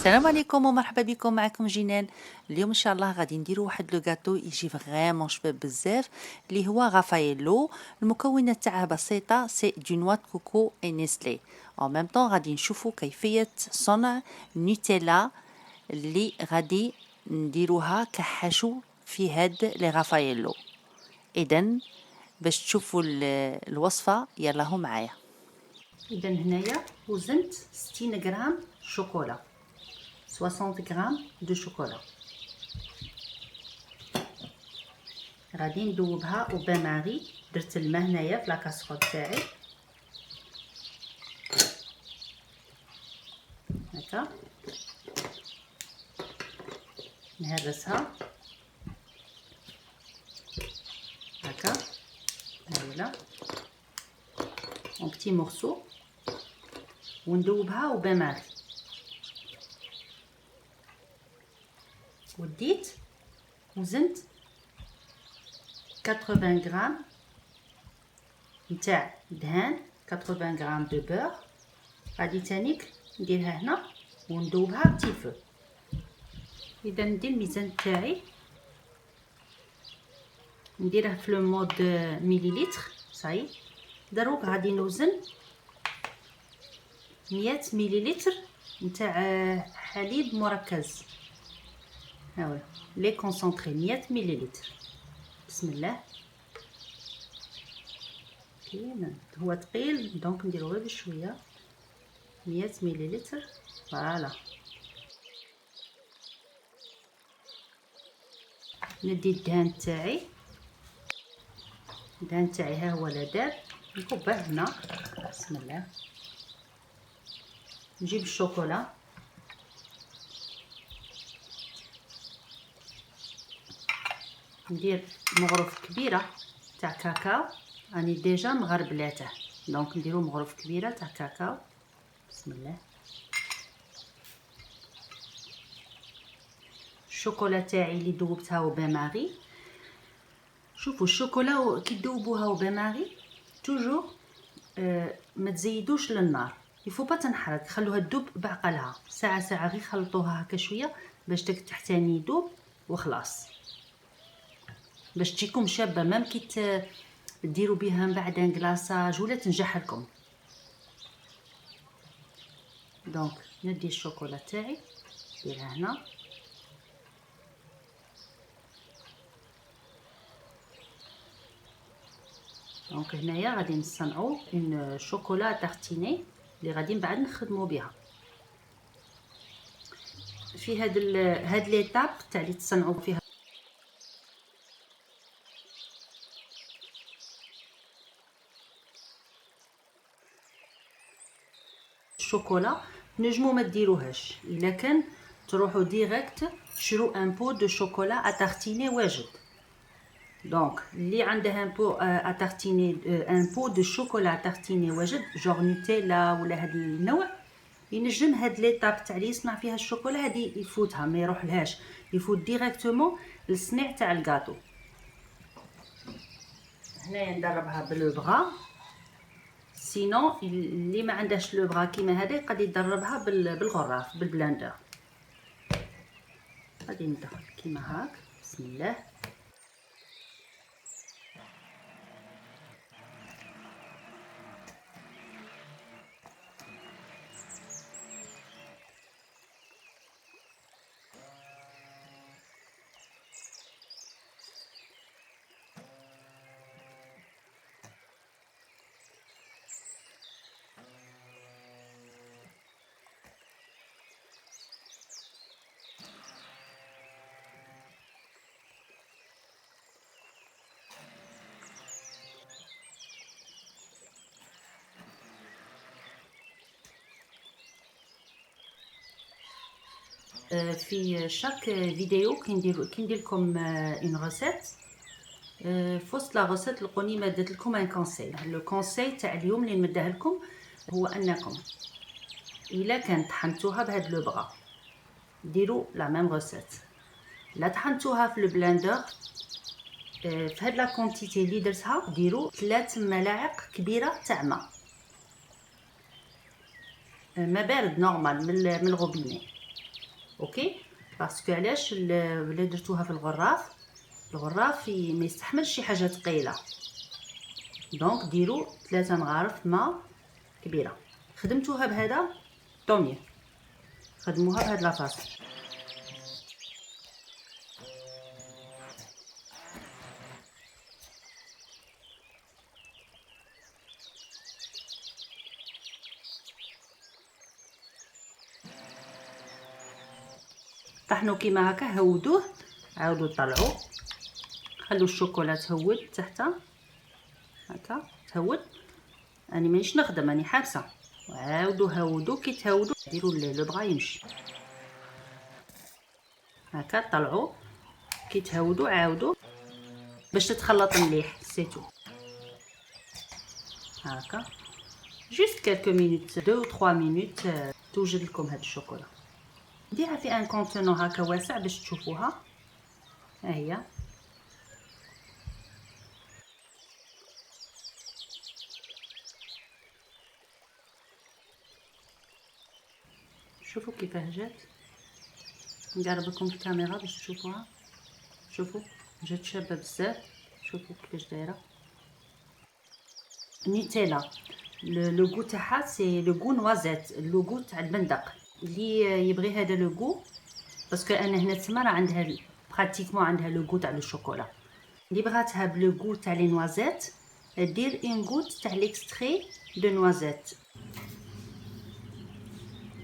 السلام عليكم ومرحبا بكم. معكم جنان. اليوم ان شاء الله غادي نديرو واحد لو غاتو يجي فريمون شباب بزاف اللي هو غافايلو. المكونات تاعها بسيطه، سي دو نوا كوكو اي نيسلي. او ميم طون غادي نشوفوا كيفيه صنع نوتيلا اللي غادي نديروها كحشو في هاد لي غافايلو. اذا باش تشوفوا الوصفه يلا معايا. اذا هنايا وزنت 60 غرام شوكولا، 60 غرام دو شوكولا. غادي ندوبها او بان ماغي. درت الماء هنايا في لاكاسكول تاعي هكا، نهرسها هكا هايله اون بتي مورسو، وندوبها او بان ماغي. وديت وزنت 80 غرام نتاع دهان، 80 غرام دو بور. غادي تانيك نديرها هنا وندوبها بتي فو. اذا ندير الميزان تاعي نديره في لو مود مليلتر. صاي دروك غادي نوزن 100 مليلتر نتاع حليب مركز. هاولا لي كونسونطري 100 مليلتر. بسم الله. كاين هو ثقيل دونك نديرو غير بشويه. 100 مليلتر فوالا. ندي الدهان تاعي، الدهان تاعي ها هو لا داب، نكبه هنا. بسم الله. نجيب الشوكولا، ندير مغرف كبيره تاع كاكاو. راني ديجا مغربلاته دونك نديرو مغرف كبيره تاع كاكاو. بسم الله. الشوكولا تاعي اللي ذوبتها وبان ماغي. شوفوا الشوكولا كي تذوبوها وبان ماغي توجور ما تزيدوش للنار، يفو با تنحرق، خلوها تذوب بعقلها ساعه ساعه، غير خلطوها هكا شويه باش داك التحتاني يذوب وخلاص، باش تجيكم شابه. ميم كي ديروا بها من بعد كلاصاج ولا تنجح لكم. دونك ندي الشوكولا تاعي نديرها هنا. دونك هنايا غادي نصنعوا اون شوكولا تارتيني اللي غادي من بعد نخدموا بها في هاد ليطاب تاع اللي تصنعوا فيها الشوكولا. نجمو ما ديروهاش الا كان تروحوا ديريكت تشرو ان بو دو شوكولا اتارتيني واجد. دونك اللي عندها ان بو اتارتيني، ان بو دو شوكولا اتارتيني واجد جور نوتيلا ولا هاد النوع، ينجم هاد ليطاب تاع اللي يصنع فيها الشوكولا هادي يفوتها، ما يروح لهاش، يفوت ديريكتومون للصنيع تاع الكاطو. هنايا ندربها بالبغا، سينو اللي ما عندهاش لو بغا كيما هذا يقدر يدربها بالغراف بالبلاندر. غادي ندخل كيما هاك. بسم الله. في شاك فيديو كي ندير لكم اون ريسيت، في وسط لا ريسيت لقوني ما درت لكم ان كونساي. لو كونساي تاع اليوم اللي نمداه لكم هو انكم الا كان طحنتوها بهاد لو بغا ديروا لا ميم ريسيت. لا طحنتوها في البلاندر في هاد لا كونتيتي اللي درتها ديروا 3 ملاعق كبيره تاع ماء بارد نورمال من الغوبيني. اوكي. باسكو علاش ولا درتوها في الغراف، الغراف ما يستحملش شي حاجه ثقيله، دونك ديروا 3 مغارف ماء كبيره. خدمتوها بهذا طومي، خدموها بهاد لاطاس. طحنوا كيما هكا، هودوه، عاودوا طلعوه، خلوا الشوكولا تهود تحت هكا تهود. راني مانيش نخدم، راني حابسه. وعاودوا هودوا، كي تهودوا ديروا لو بغا يمشي هكا، طلعوا كي تهودوا عاودوا باش تتخلط مليح. سيتو هكا جوست كالكو مينوت، 2 و 3 مينوت توجد لكم هاد الشوكولا. نديرها في ان كونتونو هكا واسع باش تشوفوها. ها هي، شوفوا كيفاه جات. نقرب لكم الكاميرا باش تشوفوها. شوفوا جات شابه بزاف، شوفوا كيفاش دايره. نيتيلا لو غو تاعها سي لو غو نوازيت، لو غو تاع البندق. اللي يبغي هذا لو غو، باسكو انا هنا تما راه عندها براتيكمون عندها لو غو تاع لو شوكولا. اللي بغاتها بلو غو تاع لي نوازيت دير اون غوت تاع ليكستري دو نوازيت.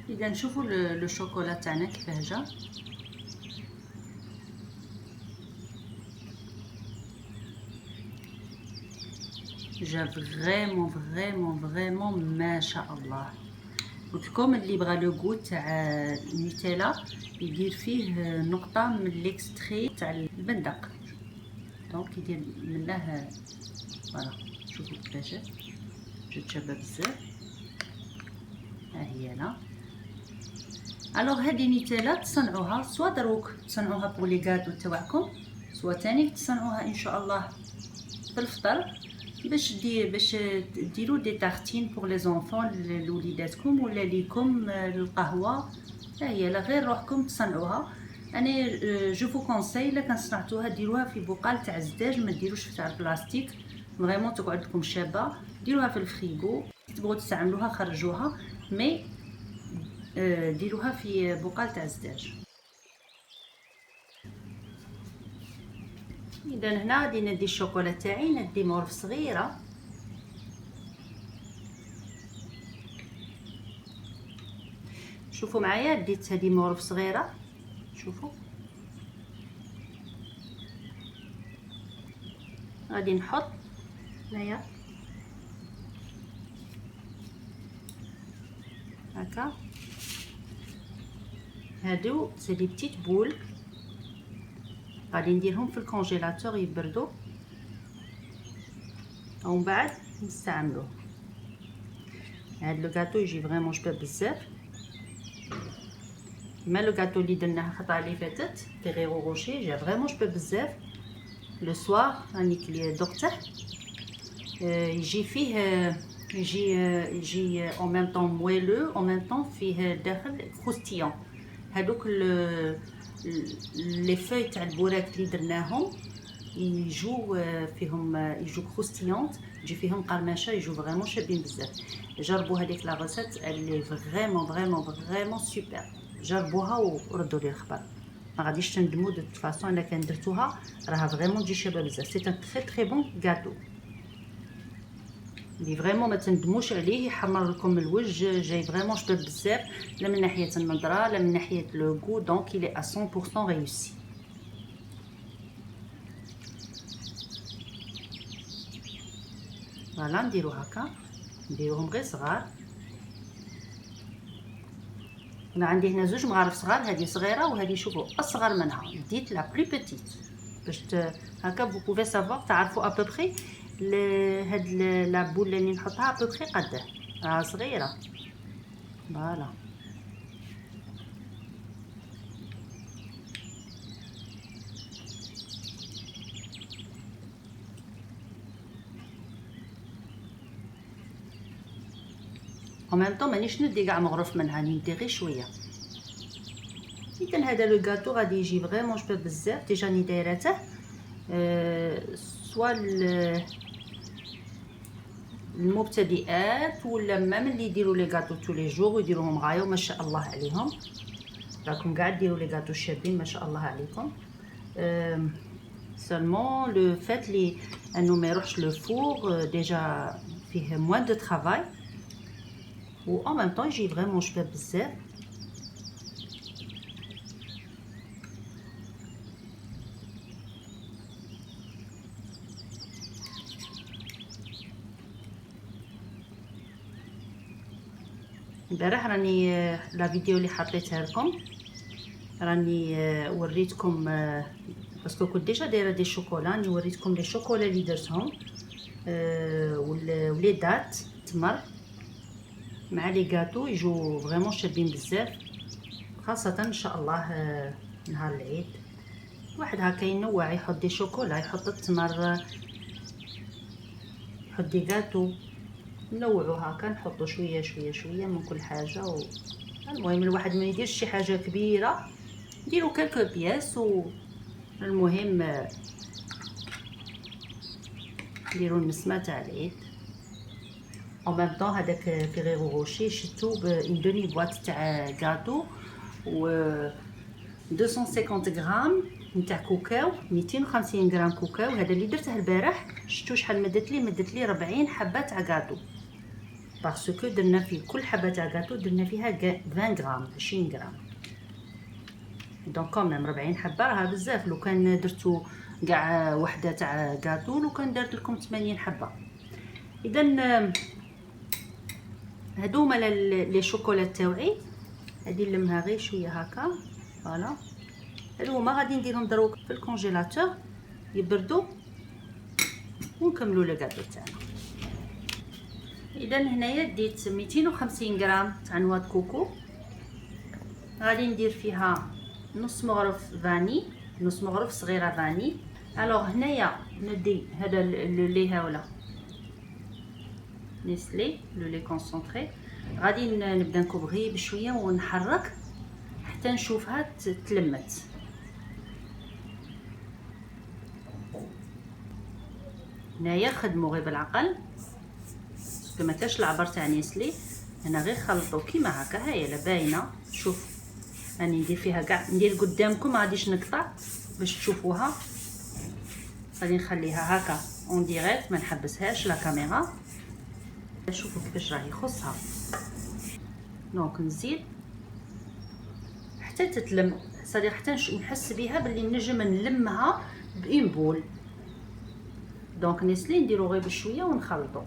اذا نشوفوا لو شوكولا تاعنا كيفاه جا. جا فريمون فريمون فريمون ما شاء الله. قلت لكم اللي بغى لو غو تاع نوتيلا يدير فيه نقطه من ليكستري تاع البندق، دونك يدير منه. فوالا شوفوا كيفاش جات شابه بزاف. ها هي لا. الوغ هادي نيتيلا تصنعوها سوا دروك تصنعوها بور لي غاتو تاعكم، سوا تاني تصنعوها ان شاء الله في الفطر باش ديروا دي تارتين بور لي زونفون لوليداتكم ولا ليكم القهوه. ها هي لا، غير روحكم تصنعوها. انا جو فو كونساي الا كان صنعتوها ديروها في بقال تاع الزجاج، ما ديروش في تاع البلاستيك، فريمون تقعد لكم شابه. ديروها في الفريغو، تبغوا تستعملوها خرجوها، مي ديروها في بقال تاع الزجاج. اذا هنا غادي ندي الشوكولا تاعي، ندي مورف صغيره. شوفوا معايا، ديت هذه مورف صغيره، شوفوا. غادي نحط هنايا هكا. هادو سي دي بتيت بول، غادي نديرهم في الكونجيلاتور يبردوا ومن بعد نستعملوه. هاد لو غاتو يجي فريمون شباب بزاف، كيما لو غاتو اللي درناه الخطره اللي فاتت فيغيرو روشي، جا فريمون شباب بزاف. لو سوار راني كلي دقته، يجي فيه يجي en même temps moelleux en même temps فيه داخل croustillant. هادوك لي فوي تاع البوراك اللي درناهم يجو فيهم يجو كروستيونط، يجي فيهم قرمشه، يجو فريمون شابين بزاف. جربوا هذيك لا ريسيت اللي فريمون فريمون فريمون سوبر. جربوها وردوا لي الخبر، ما غاديش تندموا. دو فاسون الا كان درتوها راها فريمون تجي شابه بزاف. سي ان تري تري بون غاتو اللي فريمون ما تندموش عليه، يحمر لكم الوجه، جاي فريمون شباب بزاف، لا من ناحيه النظره لا من ناحيه لو غو، دونك il est à 100% réussi. فوالا نديرو هكا، نديروهم غير صغار. انا عندي هنا زوج مغارف صغار، هذه صغيره وهذه شوفوا اصغر منها، ديت لا بلو بيتيت باش هكا بو بوفي سافوار تعرفوا ابوبري هاد لا بول اللي نحطها ابوبري قده، راها صغيره. فوالا en même temps مانيش ندي كاع مغرف منها، ندي غير شويه. اذا هذا لو غاتو غادي يجي فريمون شباب بزاف. ديجا راني دايرته سوا المبتدئات ولا ما من اللي يديروا لي غاتو تو لي جور ويديروهم غايه ما شاء الله عليهم. راكم قاع ديروا لي غاتو شابين ما شاء الله عليكم. سولمون لو فات لي انه ما يروحش لو فور ديجا فيه موان دو طرافاي و ان ميم طون يجي فريمون شباب بزاف. البارح راني لا فيديو اللي حطيتها لكم راني وريتكم باسكو كنت ديجا دايره دي شوكولا، راني وريتكم لي شوكولا اللي درتهم ولي دات تمر مع لي غاتو يجو فريمون شابين بزاف، خاصه ان شاء الله نهار العيد. واحد هكا ينوع، يحط دي شوكولا، يحط التمر، يحط دي غاتو، نوعو هكا، نحطو شويه شويه شويه من كل حاجه المهم الواحد ما يديرش شي حاجه كبيره، نديرو كالكو بياس المهم نديرو المسمه تاع العيد. او ميم طون هذاك فيغيرو روشي شتو بان دمي بواط تاع غاتو و 250 غرام نتاع كوكاو، 250 غرام كوكاو. هذا اللي درته البارح شتو شحال مدت لي 40 حبه تاع غاتو، باسكو درنا في كل حبه تاع غاتو درنا فيها 20 غرام 20 غرام. دونك كوميم 40 حبه راها بزاف. لو كان درتو كاع وحده تاع غاتو لو كان درت لكم 80 حبه. اذا هادوما لي شوكولات تاوعي، هادي نلمها غير شويه هكا فوالا. هادوما غادي نديرهم دروك في الكونجيلاتور يبردوا ونكملوا لو غاتو تاعنا. اذا هنايا ديت 250 غرام تاع نواد كوكو، غادي ندير فيها نص مغرف فاني، نص مغرف صغيره فاني. الوغ هنايا ندي هذا لو لي هاولا نيسلي لو لي كونسونطري، غادي نبدا نكوبغي بشويه ونحرك حتى نشوفها تلمت. هنايا خدموا غير بالعقل باسكو ما كاش العبر تاع نيسلي، هنا غير خلطوا كيما هكا. هاهي لا باينه، شوف راني ندير فيها كاع، ندير قدامكم ما غاديش نقطع باش تشوفوها. غادي نخليها هكا اون ديريكت، ما نحبسهاش لا كاميرا. شوفوا كيفاش راهي خصها. دونك نزيد حتى تتلم، صديق حتى نحس بها باللي نجم نلمها بإن بول. دونك نيسلي نديرو غير بشويه ونخلطو.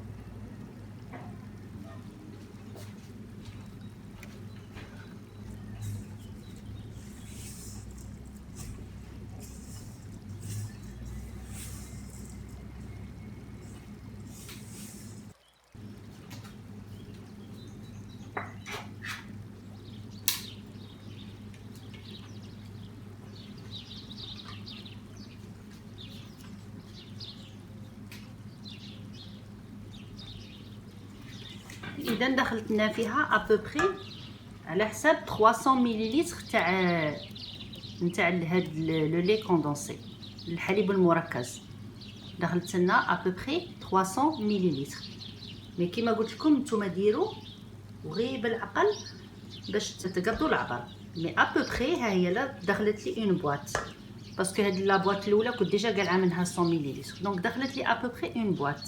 اذا دخلتنا فيها ابوبري على حساب 300 مليلتر تاع هاد لو لي كوندونسي، الحليب المركز. دخلت لنا ابوبري 300 مليلتر. مي كيما قلت لكم نتوما ديروا وغير بالعقل باش تقضوا العبر. مي ابوبري ها هي لا دخلت لي اون بواط، باسكو هاد لا بواط الاولى كنت ديجا قالعه منها 100 مليلتر، دونك دخلت لي ابوبري اون بواط.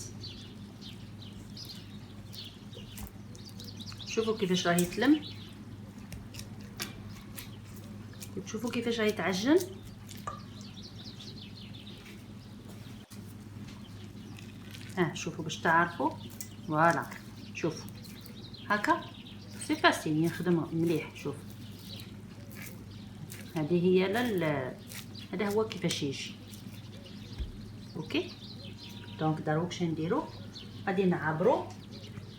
شوفوا كيفاش راهي تلم، تشوفوا كيفاش راهي تعجن. شوفوا باش تعرفوا. فوالا شوفوا هكا سي فاسيل يخدم مليح. شوف هذه هي هذا هو كيفاش يجي. اوكي دونك دروك شنو نديرو؟ غادي نعبرو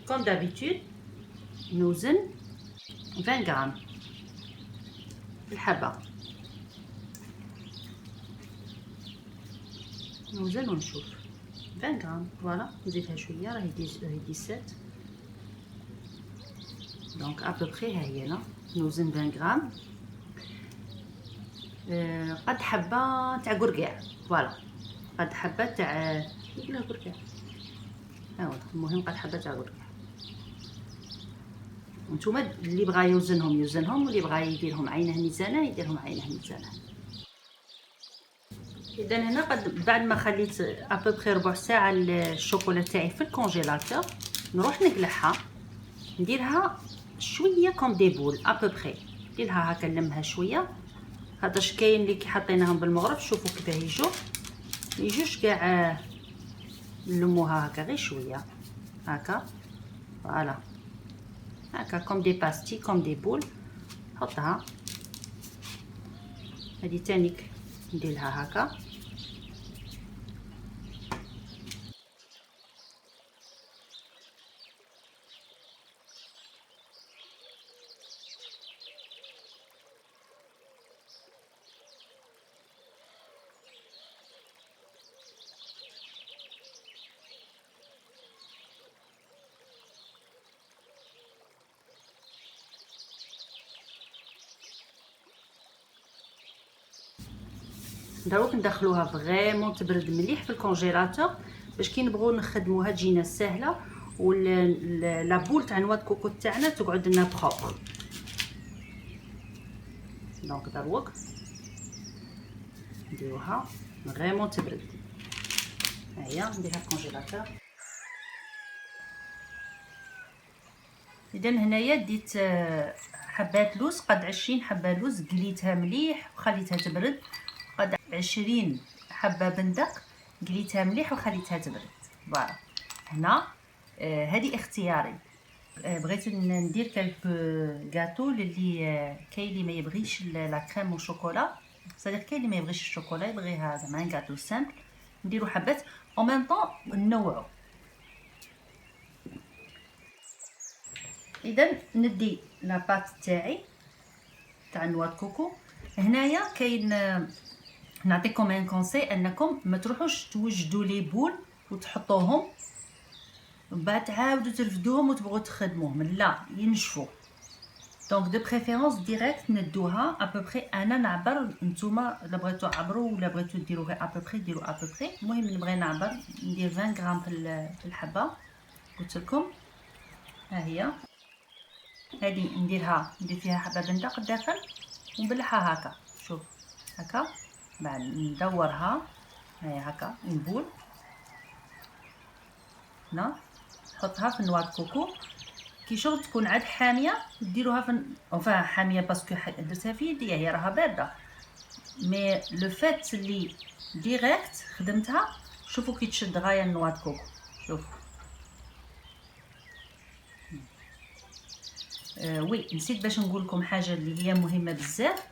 كوم دابيتود، نوزن 20 غرام الحبه، نوزن ونشوف 20 غرام. فوالا نزيدها شويه راهي 17. دونك ابوبري ها هي لا نوزن 20 غرام. قد حبه تاع قرقاع، فوالا قد حبه تاع لا قرقاع، ها هو المهم قد حبه تاع قرقاع. وانتوما اللي بغا يوزنهم يوزنهم، واللي بغا يديرهم عينه ميزانه يديرهم عينه ميزانه. اذا هنا قد بعد ما خليت ابوبخي ربع ساعه الشوكولا تاعي في الكونجيلاتور، نروح نقلعها، نديرها شويه كوم دي بول ابوبخي، نديرها هكا نلمها شويه، خاطرش كاين اللي كي حطيناهم بالمغرب شوفوا كيفاه يجوش كاع نلموها هكا غير شويه هكا، فوالا هكا كوم دي باستي كوم دي بول. حطها هذه تانيك نديرها هكا. دروك ندخلوها فريمون تبرد مليح في الكونجيلاتور باش كي نبغوا نخدموها تجينا سهله، لا بول تاع نوا كوكو تاعنا تقعد لنا بروبر. دونك دروك نديروها فريمون تبرد، هيا نديرها في الكونجيلاتور. اذا هنايا ديت حبات لوز، قد 20 حبه لوز قليتها مليح وخليتها تبرد، قد 20 حبه بندق قليتها مليح وخليتها تبرد. فوالا هنا هذه اختياري. بغيت ندير كالكو غاتو للي كاين اللي ما يبغيش لا كريم والشوكولا، صدق كاين اللي ما يبغيش الشوكولا يبغيها زعما غاتو سامبل، نديرو حبات او ميم طون نوعو. اذا ندي لا بات تاعي تاع نوا كوكو. هنايا كاين نعطيكم ان كونساي انكم ما تروحوش توجدوا لي بول وتحطوهم بعد تعاودوا ترفدوهم وتبغوا تخدموهم، لا ينشفوا. دونك دو بريفيرونس ديريكت ندوها ابوبري، انا نعبر، نتوما الا بغيتو عبروا ولا بغيتو ديروا غير ابوبري ديروا ابوبري. المهم نبغي نعبر ندير 20 غرام في الحبه قلت لكم. ها هي هذه ندير فيها حبه بندق الداخل ونبلعها هكا، شوف هكا، بعد ندورها هاي هكا نبول هنا، نحطها في نوا كوكو. كي شغل تكون عاد حاميه ديروها في حاميه باسكو درتها في يدي هي راها بارده، مي لو فات اللي ديريكت خدمتها شوفوا كي تشد غايه النوا كوكو. شوف وي نسيت باش نقول لكم حاجه اللي هي مهمه بزاف.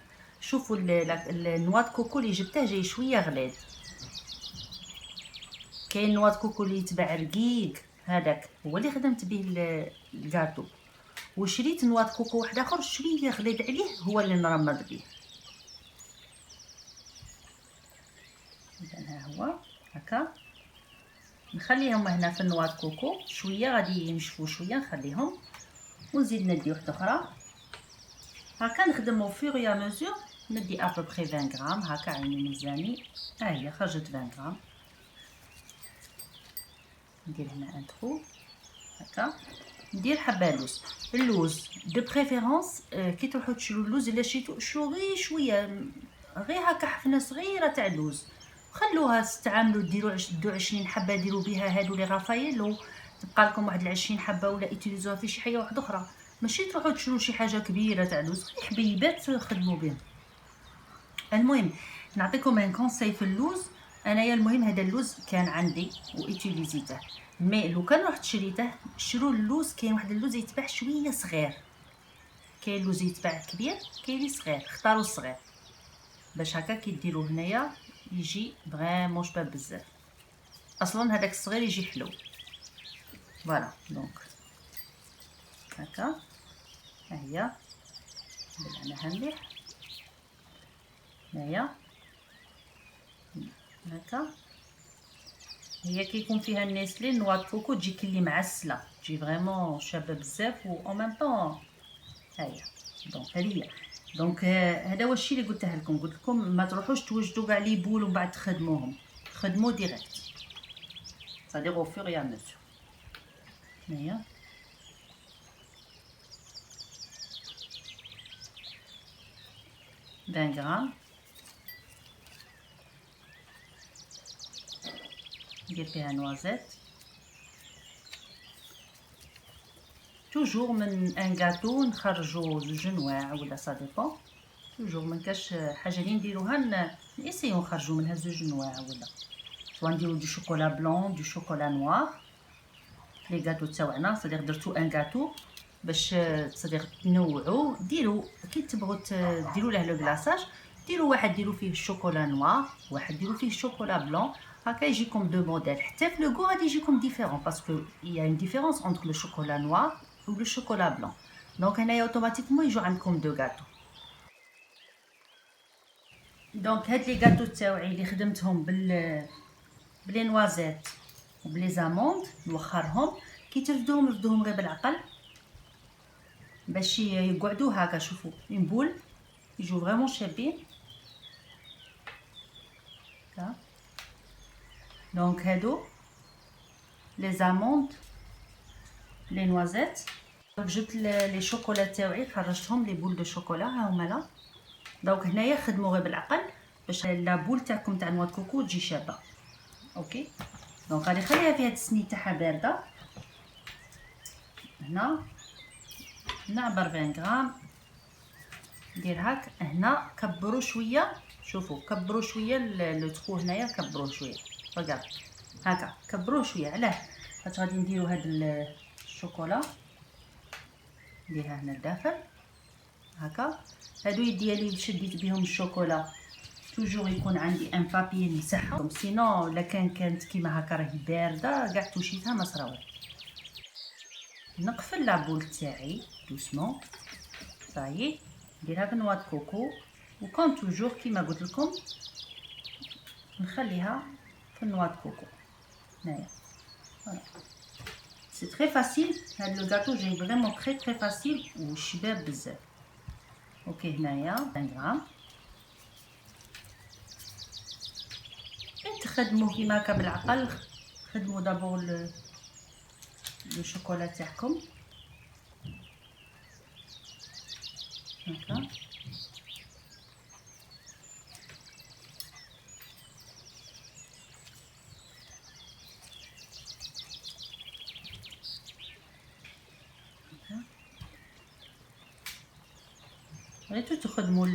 شوفوا النوا كوكو اللي جبته جاي شويه غليظ، كاين نوا كوكو اللي يتباع رقيق هذاك هو اللي خدمت به الكاطو، وشريت نوا كوكو واحد اخر شويه غليظ عليه هو اللي نرمض به. اذا ها هو هكا نخليهم هنا في النوا كوكو شويه غادي ينشفوا شويه نخليهم، ونزيد ندي واحده اخرى هكا نخدمو فيغ يا مزور. ندي ابوبخي 20 غرام هكا عيني ميزاني، ها هي خرجت 20 غرام. ندير هنا ان ترو هكا، ندير حبه لوز. اللوز دو بريفيرونس كي تروحو تشرو اللوز الا شريتو شرو غير شويه، غير هكا حفنه صغيره تاع اللوز، خلوها تستعملوا ديروا 20 حبه ديروا بها هادو لي غافايلو، تبقى لكم واحد 20 حبه ولا ايتيليزوها في شي حاجه واحده اخرى، ماشي تروحوا تشرو شي حاجه كبيره تاع اللوز، غير حبيبات خدموا بهم. المهم نعطيكم ان كونساي في اللوز. انايا المهم هذا اللوز كان عندي وايتيليزيته، مي لو كان رحت شريته شرو اللوز، كاين واحد اللوز يتباع شويه صغير، كاين اللوز يتباع كبير كاين اللي صغير، اختاروا الصغير باش هكا كي ديروه هنايا يجي فريمون شباب بزاف، اصلا هذاك الصغير يجي حلو. فوالا دونك هكا ها هي بلعناها مليح هنايا هكا. هي كيكون فيها النسلي نوا كوكو تجي كلي معسله، تجي فريمون شابه بزاف و او ميم طون. ها هي دونك هذه دونك هذا هو الشيء اللي قلت لكم ما تروحوش توجدوا كاع لي بول ومن بعد تخدموهم، خدموا ديريكت صديق او فور يا مسيو. هنايا 20 غرام ندير فيها نوازيت. توجور من ان غاتو نخرجوا زوج انواع ولا سا ديبون، توجور منكاش حاجه اللي نديروها نسيو نخرجوا منها زوج انواع، ولا سوا نديرو دو شوكولا بلون دو شوكولا نوار. لي غاتو تاوعنا صديق درتو ان غاتو باش صديق تنوعوا، ديروا كي تبغوا ديروا له لو كلاصاج، ديروا واحد ديروا فيه الشوكولا نوار، واحد ديروا فيه الشوكولا بلون، هكا يجيكم دو موديل. حتى في لو غو غادي يجيكم ديفيرون باسكو il y a une différence entre le chocolat noir ou le chocolat blanc. دونك هنايا اوتوماتيكمون يجوا عندكم دو غاتو. دونك هاد لي غاتو تاوعي اللي خدمتهم بلي نوازيت وبلي زاموند نوخرهم، كي ترفدوهم رفدوهم غير بالعقل باش يقعدوا هكا. شوفوا اون بول يجوا فريمون شابين هكا. دونك هادو لي زاموند لي نوازيت. دونك جبت لي شوكولا تاوعي خرجتهم لي بول دو شوكولا ها هما لا. دونك هنايا خدموا غير بالعقل باش لا بول تاعكم تاع نوا كوكو تجي شابه. اوكي دونك غادي نخليها فيها التسنيت تاعها بارده. هنا نعبر 20 غرام ندير هاك. هنا كبروا شويه، شوفوا كبروا شويه لو تخو هنايا، كبروه شويه رجع هكا كبروه شويه. علاه؟ خاطر غادي نديروا هاد الشوكولا نديرها هنا الداخل هكا. هادو ديالي شديت بهم الشوكولا توجور يكون عندي ان بابي نمسحهم، سينو الا كانت كيما هكا راهي بارده كاع توشيتها ما صراوي. نقفل لابول تاعي دوسمون صايي نديرها بنواد كوكو، وكون توجور كيما قلت لكم نخليها في النواد كوكو هنايا. فوالا سي تري فاسيل هاد لو غاتو جاي فريمون تري فاسيل وشباب بزاف. اوكي هنايا 20 غرام تخدموا كيما هكا بالعقل. خدموا دابور لو شوكولا تاعكم هكا. بغيتو تخدموا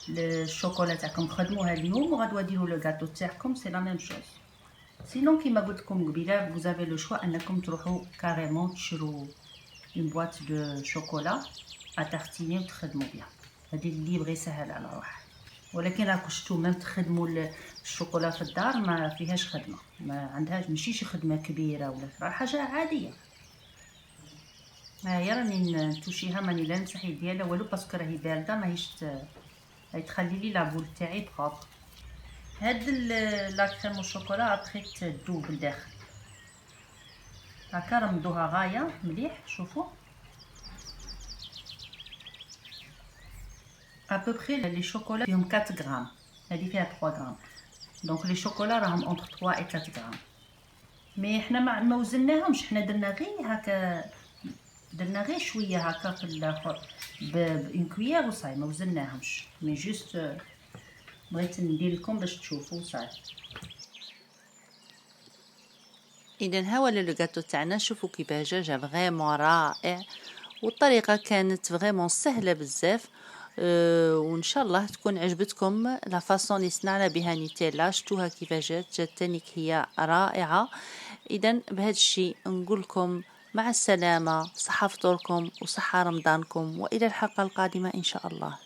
الشوكولا تاعكم خدموها اليوم وغدوه ديروا لو غاتو تاعكم سي لا ميم شوز. سينون كيما قلت لكم قبيله فوزافي لو شوا انكم تروحوا كاريمون تشرو اون بواط دو شوكولا اتارتيني وتخدموا بها. هذه اللي بغى يسهل على روحه، ولكن راكو شفتوا ميم تخدموا الشوكولا في الدار ما فيهاش خدمه، ما عندهاش ماشي خدمه كبيره ولا حاجه عاديه. هاهي راني نتوشيها ماني لا نمسح يديها والو باسكو راهي بارده ماهيش تخلي لي لابول تاعي بروبر. هاد لا كريم والشوكولا ابخي تذوب لداخل هكا. رمضوها غايه مليح. شوفوا ابوبخي لي شوكولا فيهم 4 غرام، هذه فيها 3 غرام. دونك لي شوكولا راهم اونتر 3 و 4 غرام. مي حنا ما وزناهمش، حنا درنا غير هكا، درنا غير شويه هكا في الاخر بان كويير وصاي، ما وزناهمش. مي جوست بغيت ندير لكم باش تشوفوا صاي. اذا هو لو غاتو تاعنا. شوفوا كيفاش جا فريمون رائع، والطريقه كانت فريمون سهله بزاف. وان شاء الله تكون عجبتكم لا فاصون اللي صنعنا بها نيتيلا. شفتوها كيفاش جات هي رائعه. اذا بهذا الشيء نقول لكم مع السلامه، صحه فطوركم وصحه رمضانكم، والى الحلقه القادمه ان شاء الله.